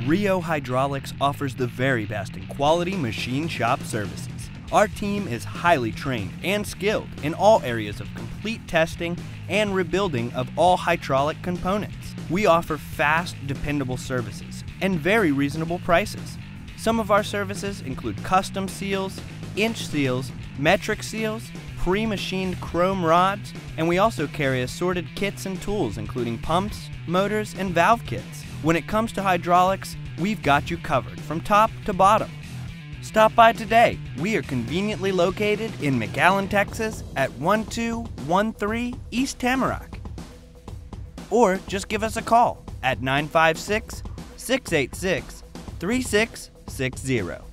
Rio Hydraulics offers the very best in quality machine shop services. Our team is highly trained and skilled in all areas of complete testing and rebuilding of all hydraulic components. We offer fast, dependable services and very reasonable prices. Some of our services include custom seals, inch seals, metric seals, pre-machined chrome rods, and we also carry assorted kits and tools including pumps, motors, and valve kits. When it comes to hydraulics, we've got you covered from top to bottom. Stop by today. We are conveniently located in McAllen, Texas at 1213 East Tamarack. Or just give us a call at 956-686-3660.